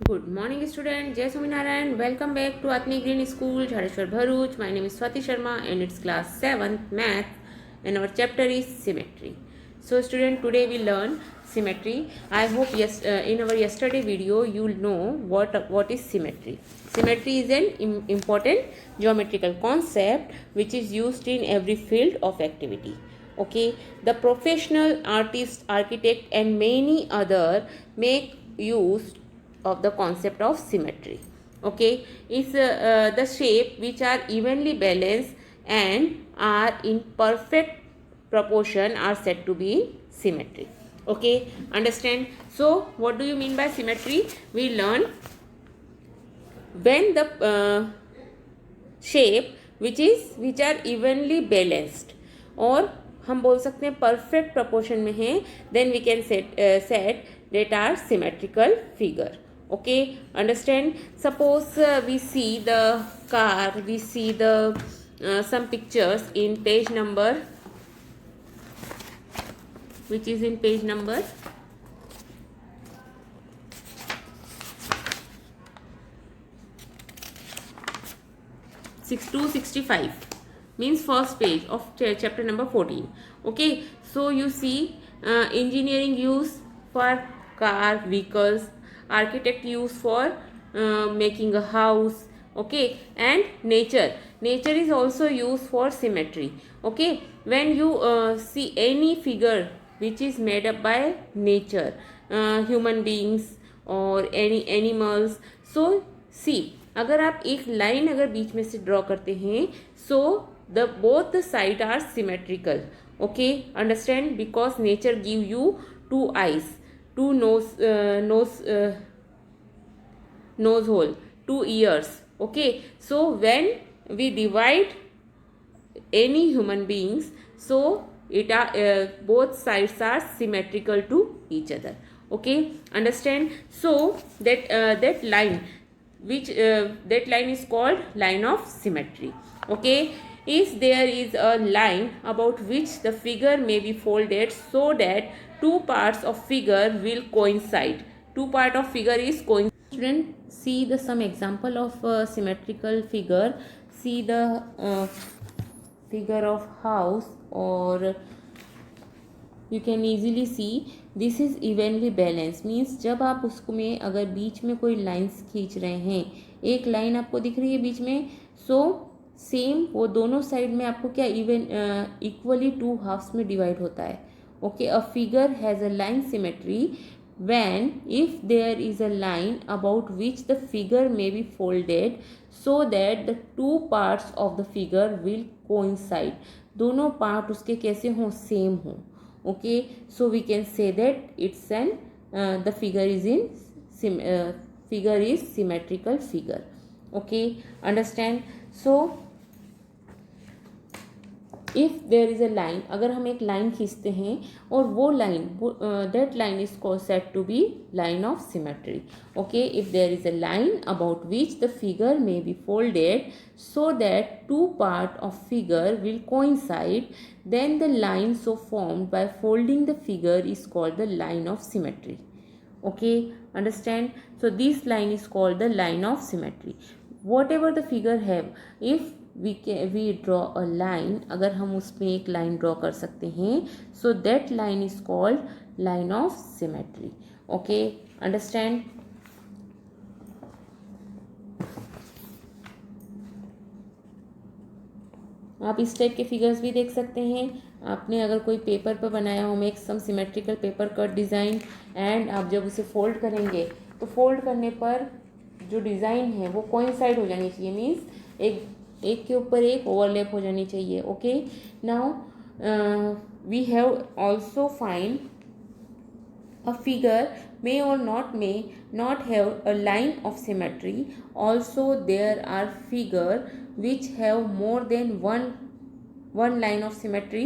Good morning, student. Jai Swaminarayan. Welcome back to Atmi Green School, Jhareshwar Bharuch. My name is Swati Sharma and it's class 7th math and our chapter is symmetry. So, student, today we learn symmetry. I hope in our yesterday video you will know what is symmetry. Symmetry is an important geometrical concept which is used in every field of activity. Okay, the professional artist, architect and many other make use of the concept of symmetry. Okay, it's the shape which are evenly balanced and are in perfect proportion are said to be symmetry. Okay, understand? So what do you mean by symmetry? We learn when the shape which are evenly balanced और हम बोल सकते हैं perfect proportion में है, then we can set that are symmetrical figure. Okay, understand? Suppose we see the car, we see the some pictures in page number, which is in page number 6265, means first page of chapter number 14. Okay, so you see engineering use for car, vehicles, architect use for making a house. Okay, and nature is also used for symmetry. Okay, when you see any figure which is made up by nature, human beings और any animals, so see, अगर आप एक line अगर बीच में से draw करते हैं, so the both the side are symmetrical. Okay, understand? Because nature give you two eyes, two nose hole, two ears. Okay, so when we divide any human beings, so it are both sides are symmetrical to each other. Okay, understand? So that line which that line is called line of symmetry. Okay, if there is a line about which the figure may be folded so that two parts of figure will coincide, two part of figure is coincide. Student, see the some example of symmetrical figure. See the figure of house, or you can easily see this is evenly balanced. Means जब आप उसको में अगर बीच में कोई lines खींच रहे हैं, एक लाइन आपको दिख रही है बीच में, सो सेम वो दोनों साइड में आपको क्या इक्वली टू हाफ्स में डिवाइड होता है. Okay, a figure has a line symmetry when if there is a line about which the figure may be folded so that the two parts of the figure will coincide. दोनों part उसके कैसे हों? Same हों. Okay, so we can say that it's an the figure is symmetrical figure. Okay, understand? So if there is a line, अगर हम एक line खींचते हैं और वो line that line is said to be line of symmetry. Okay, if there is a line about which the figure may be folded so that two part of figure will coincide, then the line so formed by folding the figure is called the line of symmetry. Okay, understand? So this line is called the line of symmetry. Whatever the figure have, if we draw a line, अगर हम उसमें एक line draw कर सकते हैं, so that line is called line of symmetry. Okay, understand? आप इस type के फिगर्स भी देख सकते हैं. आपने अगर कोई पेपर पर बनाया हो, make some symmetrical paper cut design, and आप जब उसे फोल्ड करेंगे तो फोल्ड करने पर जो डिज़ाइन है वो कोइंसाइड हो जानी चाहिए. मीन्स एक के ऊपर एक ओवरलैप हो जानी चाहिए. Okay, now we have also find a figure may or not have a line of symmetry. Also there are figure which have more than one line of symmetry.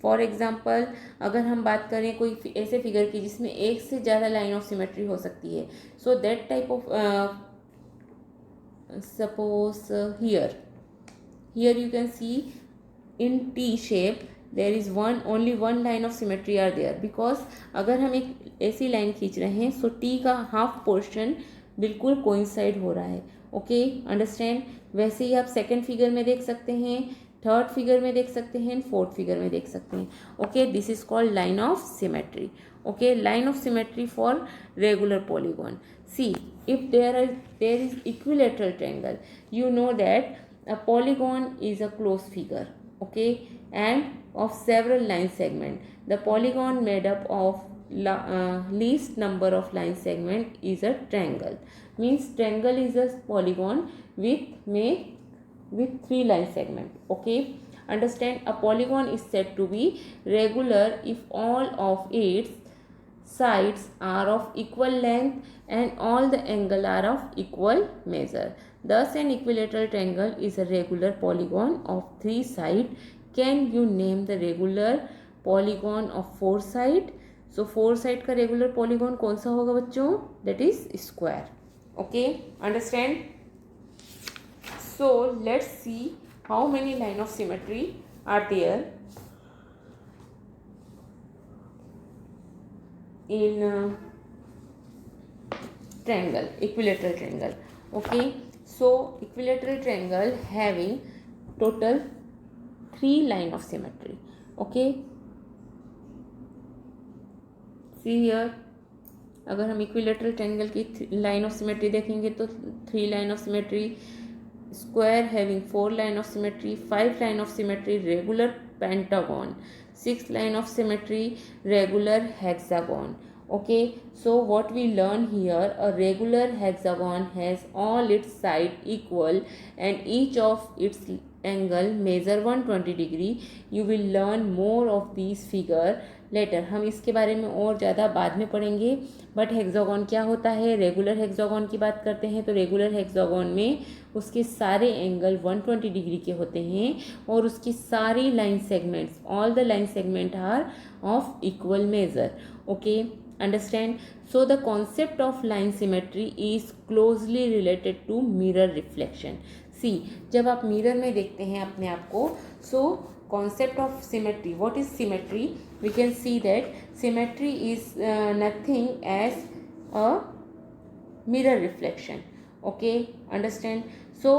For example, अगर हम बात करें कोई ऐसे figure की जिसमें एक से ज़्यादा लाइन ऑफ सिमेट्री हो सकती है, so that type of suppose here you can see in T shape there is only one line of symmetry are there, because अगर हम एक ऐसी लाइन खींच रहे हैं, सो T का हाफ पोर्शन बिल्कुल कोइंसाइड हो रहा है। Okay, understand. वैसे ही आप सेकंड फिगर में देख सकते हैं, थर्ड फिगर में देख सकते हैं, फोर्थ फिगर में देख सकते हैं। Okay, this is called line of symmetry. Okay, line of symmetry for regular polygon. See, if there is equilateral triangle, you know that a polygon is a closed figure, okay, and of several line segment. The polygon made up of least number of line segment is a triangle. Means triangle is a polygon with 3 line segment. Okay, understand. A polygon is said to be regular if all of its sides are of equal length and all the angle are of equal measure. Thus an equilateral triangle is a regular polygon of 3 sides. Can you name the regular polygon of 4 sides? So 4 side का regular polygon कौन सा होगा बच्चों? That is square. Okay, understand? So let's see how many line of symmetry are there in triangle, equilateral triangle. Okay, so equilateral triangle having total 3 line of symmetry. Okay, see here, अगर हम equilateral triangle की line of symmetry देखेंगे तो 3 line of symmetry, square having 4 line of symmetry, 5 line of symmetry, regular pentagon, 6 line of symmetry, regular hexagon. Okay, so what we learn here, a regular hexagon has all its side equal and each of its angle measure 120 degree. You will learn more of these figure later. हम इसके बारे में और ज़्यादा बाद में पढ़ेंगे. But hexagon क्या होता है? रेगुलर हेक्सागोन की बात करते हैं तो रेगुलर हेक्सागोन में उसके सारे एंगल 120 डिग्री के होते हैं और उसकी सारी line segments, all the line segment are of equal measure. Okay, understand. So the concept of line symmetry is closely related to mirror reflection. See, जब आप मिरर में देखते हैं अपने आप को, so concept of symmetry, what is symmetry? We can see that symmetry is nothing as a mirror reflection. Okay, understand. So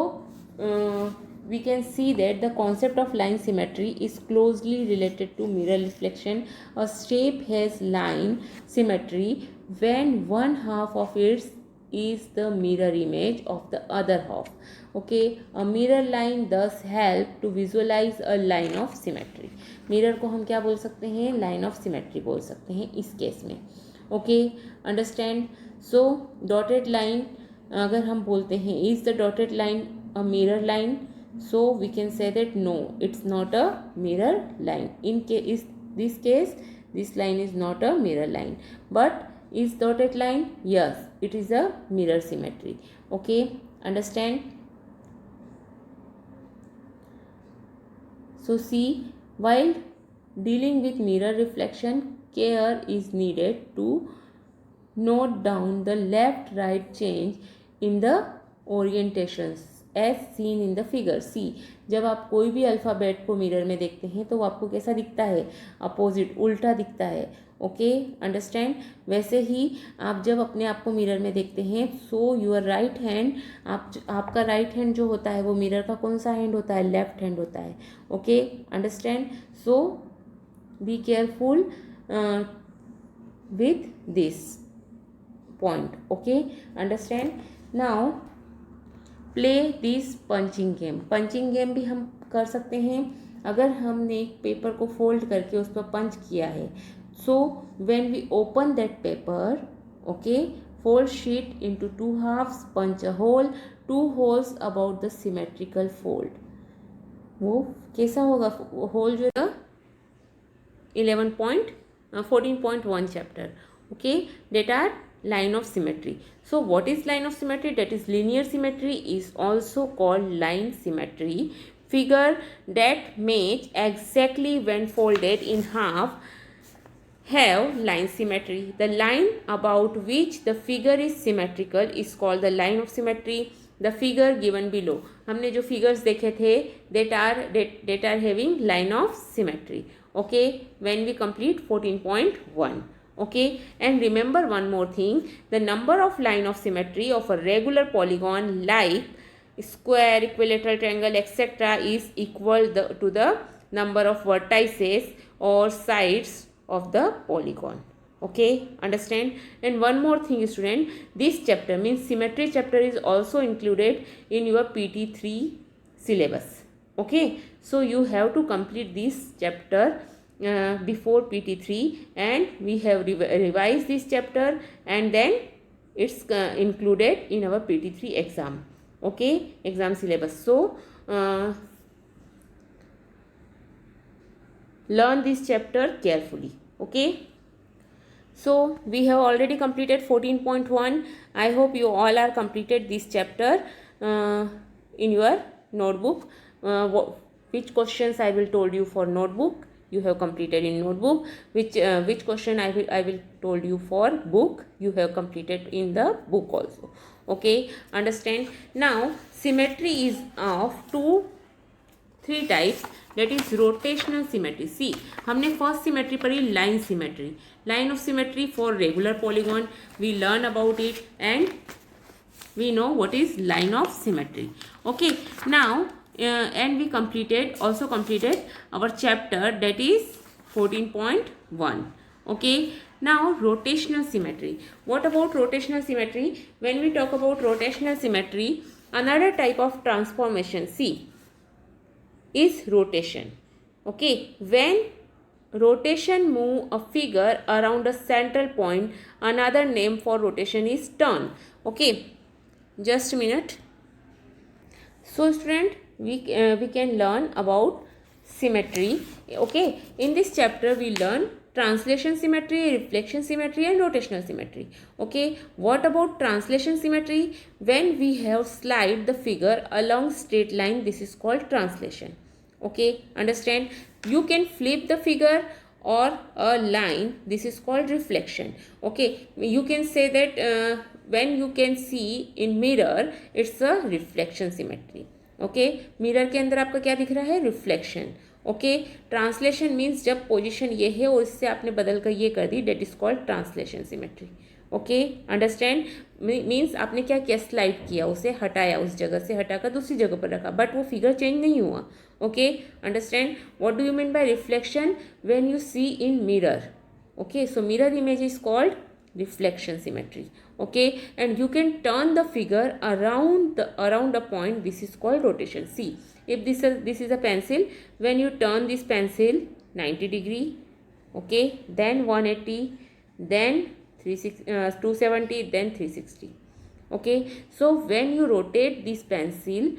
we can see that the concept of line symmetry is closely related to mirror reflection. A shape has line symmetry when one half of its is the mirror image of the other half. Okay, a mirror line thus help to visualize a line of symmetry. Mirror को हम क्या बोल सकते हैं? Line of symmetry बोल सकते हैं इस केस में. Okay, understand. So dotted line अगर हम बोलते हैं, is the dotted line a mirror line? So we can say that no, it's not a mirror line. In this case this line is not a mirror line. But is dotted line? Yes, it is a mirror symmetry. Okay, understand. So see, while dealing with mirror reflection, care is needed to note down the left right change in the orientations as seen in the figure. See, जब आप कोई भी alphabet को mirror में देखते हैं तो वो आपको कैसा दिखता है? अपोजिट, उल्टा दिखता है. Okay, understand. वैसे ही आप जब अपने आप को मिरर में देखते हैं, सो योर राइट हैंड, आपका राइट हैंड जो होता है वो मिरर का कौन सा हैंड होता है? लेफ्ट हैंड होता है. Okay, understand. So be careful with this point. Okay, understand. Now play this punching game. punching game भी हम कर सकते हैं अगर हमने एक पेपर को फोल्ड करके उस पर पंच किया है. so when we open that paper, okay, fold sheet into 2 halves, punch a hole, 2 holes about the symmetrical fold. वो कैसा होगा? होल जो है 14.1 chapter. Okay, that are line of symmetry. So what is line of symmetry? That is linear symmetry is also called line symmetry. Figure that match exactly when folded in half have line symmetry. The line about which the figure is symmetrical is called the line of symmetry. The figure given below, हमने जो figures देखे थे that are having line of symmetry. Okay, when we complete 14.1. Okay, and remember one more thing, the number of line of symmetry of a regular polygon like square, equilateral, triangle, etc. is equal to the number of vertices or sides of the polygon. Okay, understand? And one more thing student, this chapter means symmetry chapter is also included in your PT3 syllabus. Okay, so you have to complete this chapter before PT3, and we have revised this chapter, and then it's included in our PT3 exam. Okay, exam syllabus. So learn this chapter carefully. Okay, so we have already completed 14.1. I hope you all are completed this chapter in your notebook. Which questions I will told you for notebook you have completed in notebook, which question I will told you for book you have completed in the book also. Okay, understand? Now symmetry is of three types, that is rotational symmetry. See, हमने first symmetry पढ़ी line symmetry. Line of symmetry for regular polygon we learn about it, and we know what is line of symmetry. Okay, now and we also completed our chapter, that is 14.1. Okay, now rotational symmetry. What about rotational symmetry? When we talk about rotational symmetry, another type of transformation, see, is rotation. Okay, when rotation move a figure around a central point, another name for rotation is turn. Okay, just a minute. So student, we can learn about symmetry. Okay, in this chapter we learn translation symmetry, reflection symmetry, and rotational symmetry. Okay, what about translation symmetry? When we have slide the figure along straight line, this is called translation. Okay, understand? You can flip the figure or a line, this is called reflection. Okay, you can say that when you can see in mirror, it's a reflection symmetry. Okay, mirror के अंदर आपका क्या दिख रहा है? Reflection. Okay, translation means जब position ये है और इससे आपने बदल कर ये कर दी, that is called translation symmetry. Okay, understand? Means आपने क्या किया, स्लाइड किया, उसे हटाया, उस जगह से हटाकर दूसरी जगह पर रखा, बट वो फिगर चेंज नहीं हुआ. Okay, understand? What do you mean by reflection? When you see in mirror. Okay, so mirror image is called reflection symmetry. Okay, and you can turn the figure around a point, this is called rotation. See, if this is a pencil, when you turn this pencil 90 degree, okay, then 180, then 270, then 360. Okay, so when you rotate this pencil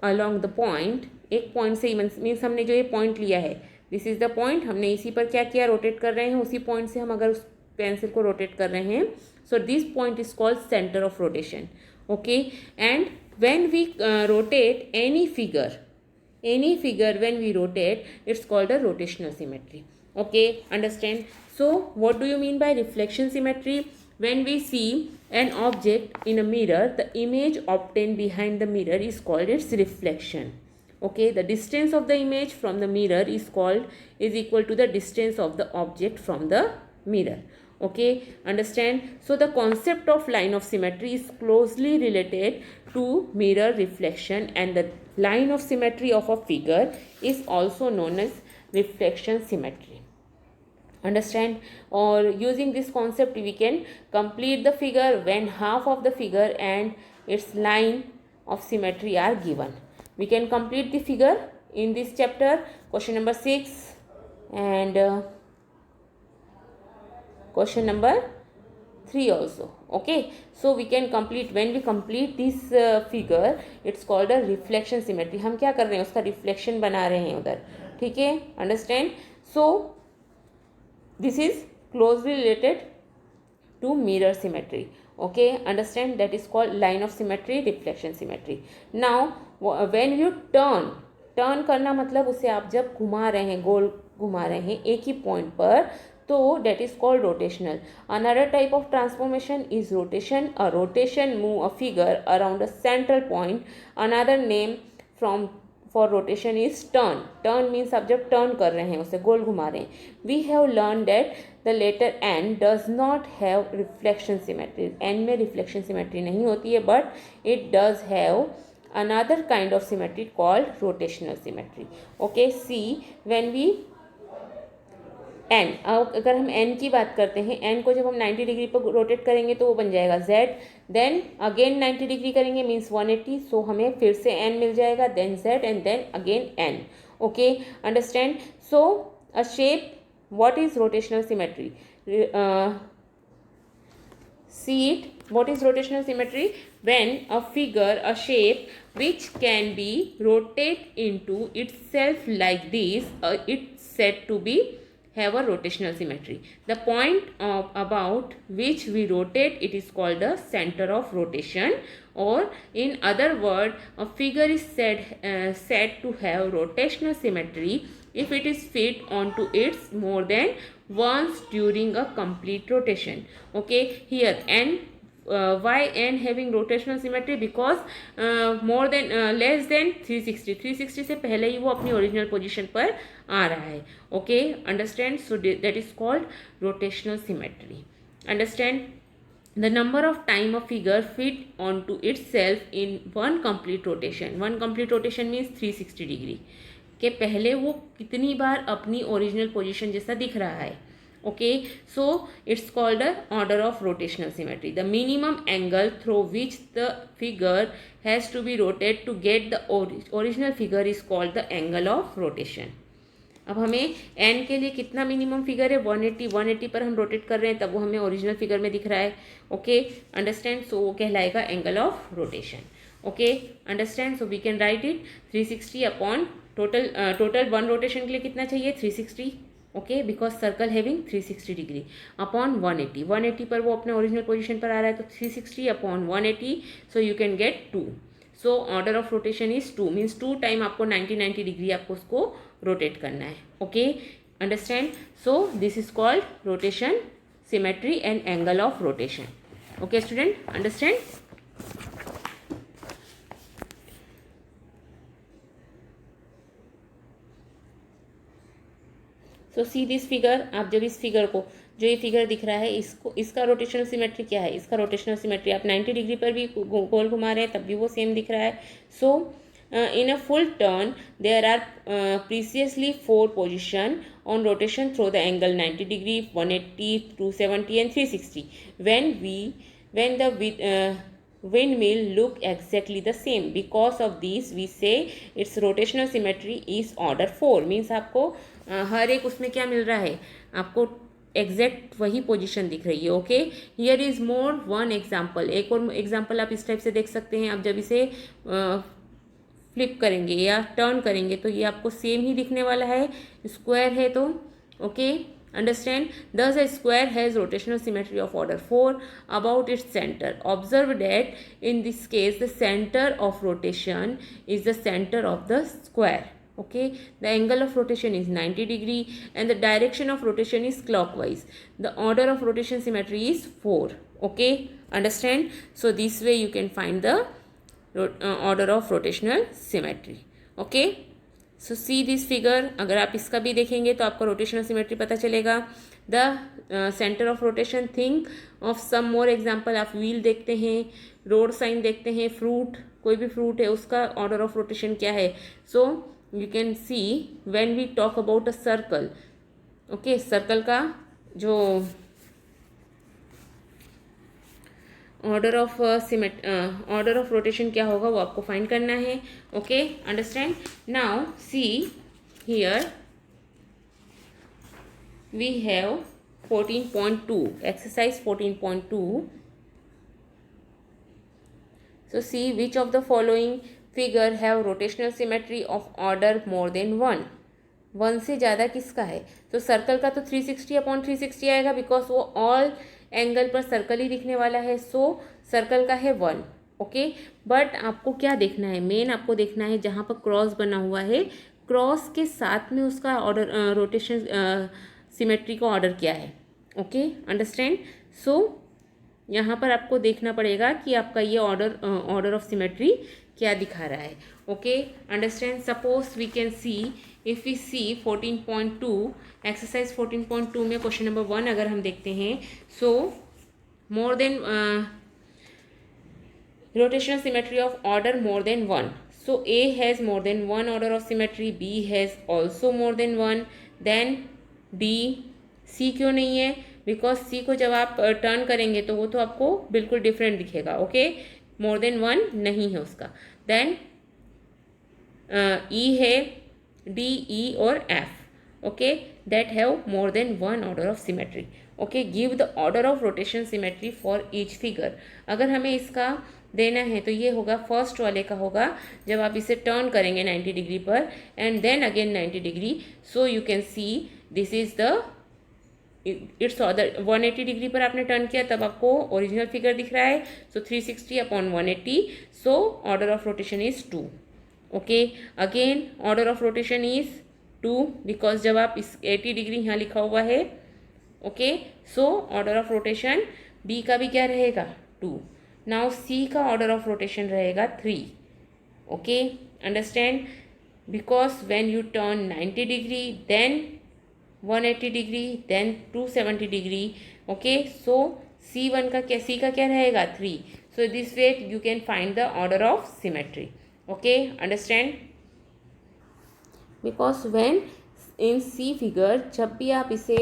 along the point, एक point से means हमने जो ये point लिया है, this is the point, हमने इसी पर क्या किया, रोटेट कर रहे हैं, उसी पॉइंट से हम अगर उस पेंसिल को रोटेट कर रहे हैं, so this point is called centre of rotation. Okay, and when we rotate any figure when we rotate, it's called a rotational symmetry. Okay, understand? So what do you mean by reflection symmetry? When we see an object in a mirror, the image obtained behind the mirror is called its reflection. Okay, the distance of the image from the mirror is equal to the distance of the object from the mirror. Okay, understand? So the concept of line of symmetry is closely related to mirror reflection, and the line of symmetry of a figure is also known as reflection symmetry. Understand? Or using this concept we can complete the figure when half of the figure and its line of symmetry are given. We can complete the figure in this chapter, question number 6 and question number 3 also. Okay, so we can complete, when we complete this figure, it's called a reflection symmetry. हम क्या कर रहे हैं, उसका reflection बना रहे हैं उधर. ठीक है, understand? So this is closely related to mirror symmetry. Okay, understand? That is called line of symmetry, reflection symmetry. Now when you turn करना मतलब उसे आप जब घुमा रहे हैं, गोल घुमा रहे हैं एक ही पॉइंट पर, तो that is called rotational. Another type of transformation is rotation. A rotation move a figure around a central point, another name for rotation is turn. Turn means आप जब टर्न कर रहे हैं, उसे गोल घुमा रहे हैं. We have learn that the letter N does not have reflection symmetry. N में रिफ्लेक्शन सिमेट्री नहीं होती है, but it does have another kind of symmetry called rotational symmetry. Okay, see when we n, अगर हम n की बात करते हैं, n को जब हम 90 डिग्री पर रोटेट करेंगे तो वो बन जाएगा z. देन अगेन 90 डिग्री करेंगे मीन्स 180. सो हमें फिर से n मिल जाएगा, then z and then again n. Okay, understand. So a shape, what is rotational symmetry? See it. What is rotational symmetry? When a figure, a shape which can be rotated into itself like this, it's said to be have a rotational symmetry. The point of about which we rotate, it is called the center of rotation, or in other word, a figure is said to have rotational symmetry if it is fit onto its more than once during a complete rotation. Okay, here n, why n having rotational symmetry? Because more than less than 360, 360 से पहले ही वो अपनी original position पर आ रहा है. Okay, understand. So that is called rotational symmetry. Understand. The number of time a figure fit onto itself in one complete rotation. One complete rotation means 360 degree के पहले वो कितनी बार अपनी ओरिजिनल पोजीशन जैसा दिख रहा है. Okay, so it's called the order of rotational symmetry. The minimum angle through which the figure has to be rotated to get the original figure is called the angle of rotation. अब हमें n के लिए कितना minimum figure है? 180. 180 पर हम rotate कर रहे हैं तब वो हमें ओरिजिनल फिगर में दिख रहा है. Okay, understand. सो वो कहलाएगा angle of rotation. Okay, understand. So we can write it 360 upon total one rotation के लिए कितना चाहिए? 360. Okay, because circle having 360 degree upon 180. 180 पर वो अपने ओरिजिनल पोजीशन पर आ रहा है तो 360 upon 180. So you can gate 2. So order of rotation is 2 means 2 time आपको 90 डिग्री आपको उसको रोटेट करना है. Okay, understand. So this is called rotation symmetry and angle of rotation. Okay student, understand. So see this figure. आप जब इस figure को, जो ये फिगर दिख रहा है, इसको, इसका रोटेशनल सिमेट्री क्या है? इसका रोटेशनल सिमेट्री आप 90 डिग्री पर भी गोल घुमा रहे हैं तब भी वो सेम दिख रहा है. सो in a full turn there are preciously 4 position on rotation through the angle 90 degree, 180, 270 and 360. When the windmill look exactly the same, because of these we say its rotational symmetry is order 4. Means आपको हर एक उसमें क्या मिल रहा है? आपको exact वही position दिख रही है. Okay, here is more one example. एक और एग्जाम्पल आप इस टाइप से देख सकते हैं. आप जब इसे फ्लिप करेंगे या टर्न करेंगे तो ये आपको सेम ही दिखने वाला है. स्क्वायर है तो. Okay, understand. Thus a square has rotational symmetry of order 4 about its center. Observe that in this case the center of rotation is the center of the square. Okay, the angle of rotation is 90 degree and the direction of rotation is clockwise. The order of rotation symmetry is 4. Okay, understand. So this way you can find the order of rotational symmetry. Okay, so see this figure. अगर आप इसका भी देखेंगे तो आपको rotational symmetry पता चलेगा. The centre of rotation. Think of some more example. आप व्हील देखते हैं, रोड साइन देखते हैं, फ्रूट, कोई भी फ्रूट है उसका ऑर्डर ऑफ रोटेशन क्या है? So you can see when we talk about a circle. Okay, circle का जो ऑर्डर ऑफ रोटेशन क्या होगा वो आपको फाइंड करना है. Okay, understand. Now see here we have 14.2 exercise 14.2. So see which of the following figure have rotational symmetry of order more than 1. 1 से ज़्यादा किसका है? तो सर्कल का तो 360 अपॉन 360 आएगा बिकॉज वो ऑल एंगल पर सर्कल ही दिखने वाला है. सो सर्कल का है 1. ओके, बट आपको क्या देखना है? मेन आपको देखना है जहाँ पर क्रॉस बना हुआ है, क्रॉस के साथ में उसका ऑर्डर रोटेशन सिमेट्री का ऑर्डर क्या है. Okay, understand. सो यहाँ पर आपको देखना पड़ेगा कि आपका ये ऑर्डर ऑफ सिमेट्री क्या दिखा रहा है. Okay, understand. Suppose we can see, if we see 14.2, exercise 14.2 में क्वेश्चन नंबर 1 अगर हम देखते हैं, सो more than rotational symmetry of order more than one. So A has more than one order of symmetry, B has also more than one, then D. C क्यों नहीं है? Because C को जब आप टर्न करेंगे तो वो तो आपको बिल्कुल डिफरेंट दिखेगा. ओके, मोर देन वन नहीं है उसका. देन E है, D, E और F. Okay, that have more than one order of symmetry. Okay, give the order of rotation symmetry for each figure. अगर हमें इसका देना है तो ये होगा, फर्स्ट वाले का होगा जब आप इसे टर्न करेंगे 90 डिग्री पर and then again 90 degree. So you can see this is the its order. 180 degree पर आपने टर्न किया तब आपको ओरिजिनल फिगर दिख रहा है. So 360 upon 180. So order of rotation is 2. Okay, again order of rotation is 2 because जब आप इस 80 डिग्री यहाँ लिखा हुआ है. Okay, so order of rotation B का भी क्या रहेगा? 2. नाउ सी का ऑर्डर ऑफ रोटेशन रहेगा 3. Okay, understand. Because when you turn 90 degree then 180 degree then 270 degree. Okay, so C का क्या रहेगा? 3. So this way you can find the order of symmetry. Okay, understand. Because when in C figure जब भी आप इसे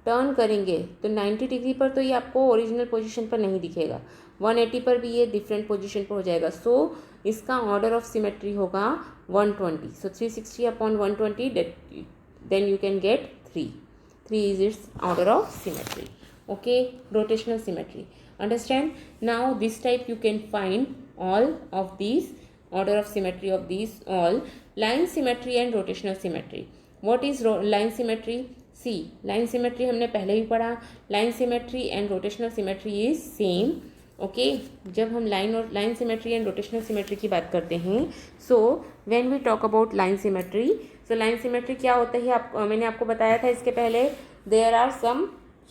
turn करेंगे तो 90 degree पर तो ये आपको ओरिजिनल पोजीशन पर नहीं दिखेगा, 180 पर भी ये डिफरेंट पोजीशन पर हो जाएगा. सो इसका ऑर्डर ऑफ सिमेट्री होगा 120. So 360 upon 120 then you can get 3. 3 is its order of symmetry. Okay, rotational symmetry. Understand. Now this type you can find all of these order of symmetry of these all. Line symmetry and rotational symmetry. What is line symmetry? See, line symmetry हमने पहले ही पढ़ा. Line symmetry and rotational symmetry is same. Okay, जब हम line symmetry and rotational symmetry की बात करते हैं, so when we talk about line symmetry, so line symmetry क्या होता है मैंने आपको बताया था इसके पहले. There are some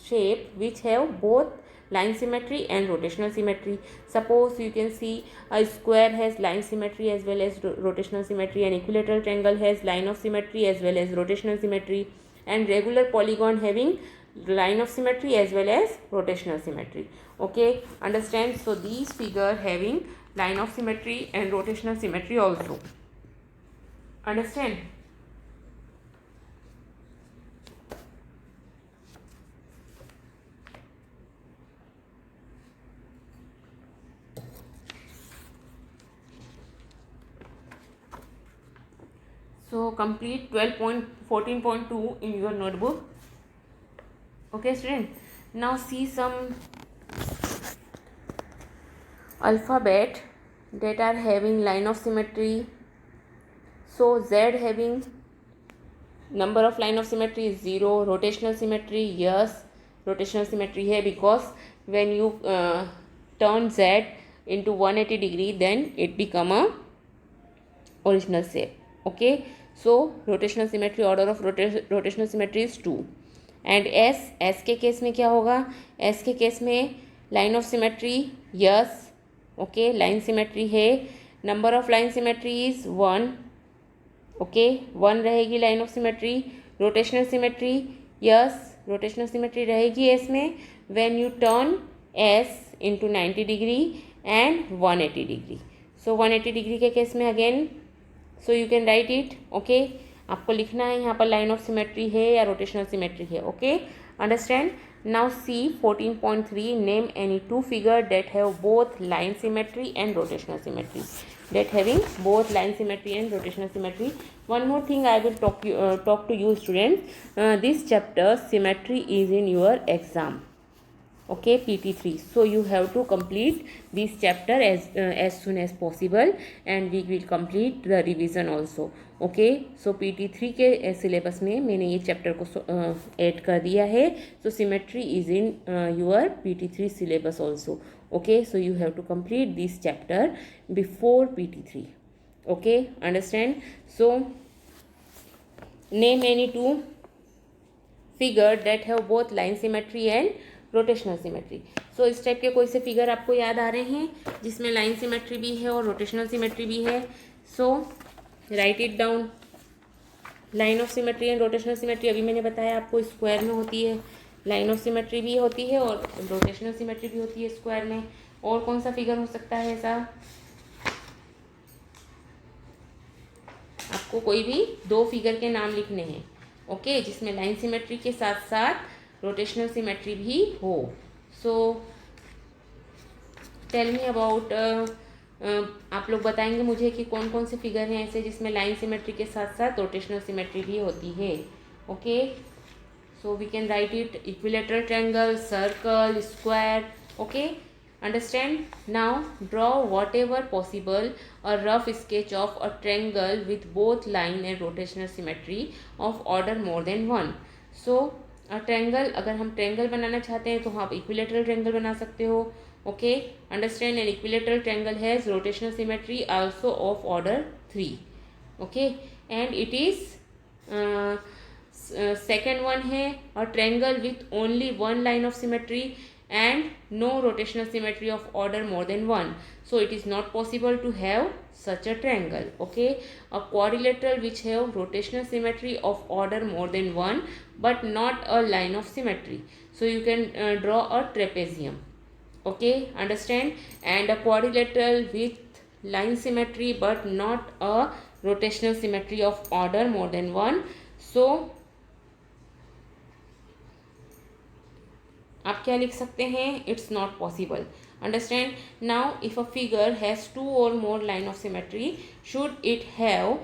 shape which have both line symmetry and rotational symmetry. Suppose you can see a square has line symmetry as well as rotational symmetry, an equilateral triangle has line of symmetry as well as rotational symmetry, and regular polygon having line of symmetry as well as rotational symmetry. Okay, understand. So these figure having line of symmetry and rotational symmetry also. Understand. So complete 14.2 in your notebook. Okay student, now see some alphabet that are having line of symmetry. So Z having number of line of symmetry is 0. Rotational symmetry, yes, rotational symmetry है because when you turn Z into 180 degree then it become a original shape. Okay, so rotational symmetry, order of rotational symmetry is 2. and S के case में क्या होगा? S के case में line of symmetry, yes. okay, line symmetry है. number of line symmetry is 1. okay, 1 रहेगी line of symmetry. rotational symmetry, yes, rotational symmetry रहेगी S में when you turn S into 90 degree and 180 degree. so 180 degree के case में again, so you can write it. Okay, आपको लिखना है यहाँ पर लाइन ऑफ सिमेट्री है या रोटेशनल सिमेट्री है. Okay, understand. Now see 14.3. Name any two figure that have both line symmetry and rotational symmetry. That having both line symmetry and rotational symmetry. one more thing I will talk to you students. This chapter symmetry is in your exam. Okay, PT3. So you have to complete this chapter as soon as possible and we will complete the revision also. Okay, so PT3 के syllabus में मैंने ये chapter को add कर दिया है. So symmetry is in your PT3 syllabus also. Okay, so you have to complete this chapter before PT3. Okay, understand. So name any two figure that have both line symmetry and rotational symmetry. So सो इस type के कोई से figure आपको याद आ रहे हैं जिसमें line symmetry भी है और रोटेशनल सिमेट्री भी है? So write it down. Line of symmetry and rotational symmetry अभी मैंने बताया आपको स्क्वायर में होती है, लाइन ऑफ सिमेट्री भी होती है और रोटेशनल सिमेट्री भी होती है स्क्वायर में। और कौन सा फिगर हो सकता है ऐसा? आपको कोई भी दो फिगर के नाम लिखने हैं, ओके, जिसमें लाइन सिमेट्री के साथ साथ रोटेशनल सिमेट्री भी हो। सो टेल मी अबाउट, आप लोग बताएंगे मुझे कि कौन कौन से फिगर हैं ऐसे जिसमें लाइन सिमेट्री के साथ साथ रोटेशनल सिमेट्री भी होती है। Okay, so we can write it equilateral triangle, circle, square. Okay, understand? Now draw whatever possible a rough sketch of a triangle with both line and rotational symmetry of order more than 1. So a triangle, अगर हम triangle बनाना चाहते हैं तो आप equilateral triangle बना सकते हो। Okay, understand? An equilateral triangle has rotational symmetry also of order 3. Okay, and it is second one है a triangle with only one line of symmetry and no rotational symmetry of order more than 1. So it is not possible to have such a triangle. Okay, a quadrilateral which have rotational symmetry of order more than 1 but not a line of symmetry. So you can draw a trapezium. Okay, understand? And a quadrilateral with line symmetry but not a rotational symmetry of order more than 1. So आप क्या लिख सकते हैं? It's not possible. Understand? Now if a figure has two or more line of symmetry, should it have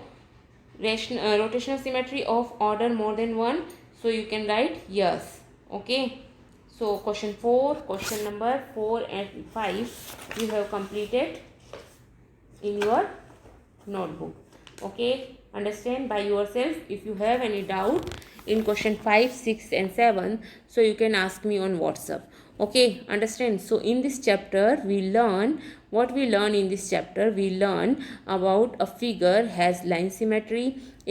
rotational symmetry of order more than 1? So you can write yes. Okay, so question 4, question number 4 and 5 you have completed in your notebook. Okay, understand by yourself. If you have any doubt in question 5, 6 and 7, so you can ask me on WhatsApp. Okay, understand? So in this chapter we learn what we learn in this chapter. We learn about a figure has line symmetry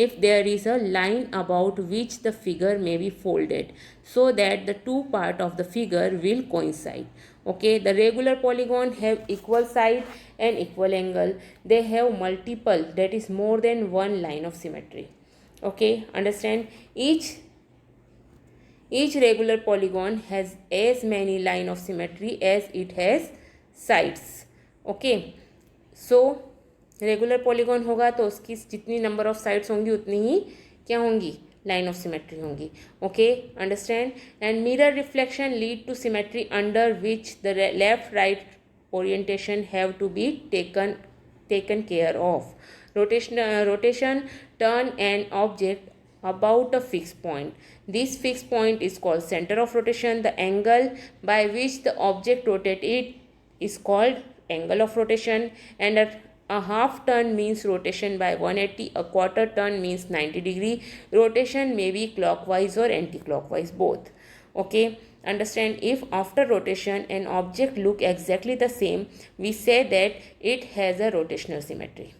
if there is a line about which the figure may be folded so that the two part of the figure will coincide. Okay, the regular polygon have equal side and equal angle. They have multiple, that is more than one line of symmetry. Okay, understand? Each regular polygon has as many line of symmetry as it has sides. Okay, so regular polygon होगा तो उसकी जितनी number of sides होंगी उतनी ही क्या होंगी? Line of symmetry होंगी. Okay, understand? And mirror reflection lead to symmetry under which the left right orientation have to be taken care of. Rotation turn an object about a fixed point. This fixed point is called center of rotation. The angle by which the object rotated is called angle of rotation. And a half turn means rotation by 180. A quarter turn means 90 degree. Rotation may be clockwise or anti-clockwise both. Okay, understand? If after rotation an object look exactly the same, we say that it has a rotational symmetry.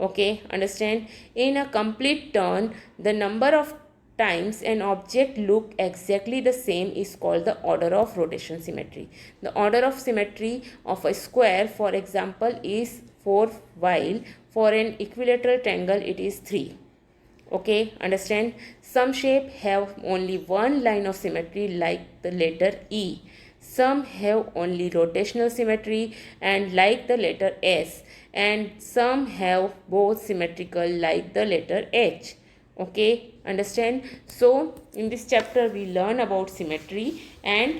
Okay, understand? In a complete turn, the number of times an object look exactly the same is called the order of rotation symmetry. The order of symmetry of a square, for example, is 4, while for an equilateral triangle it is 3. Okay, understand? Some shape have only one line of symmetry like the letter E. Some have only rotational symmetry and like the letter S, and some have both symmetrical like the letter H. Okay, understand? So in this chapter we learn about symmetry and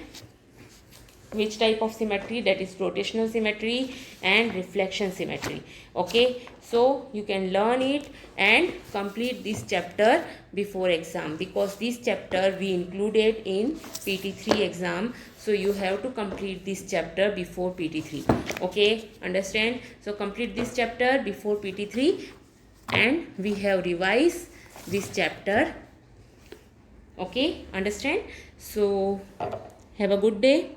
which type of symmetry, that is rotational symmetry and reflection symmetry. Okay, so you can learn it and complete this chapter before exam, because this chapter we included in PT3 exam. So you have to complete this chapter before PT3. Okay, understand? So complete this chapter before PT3 and we have revised this chapter. Okay, understand? So have a good day.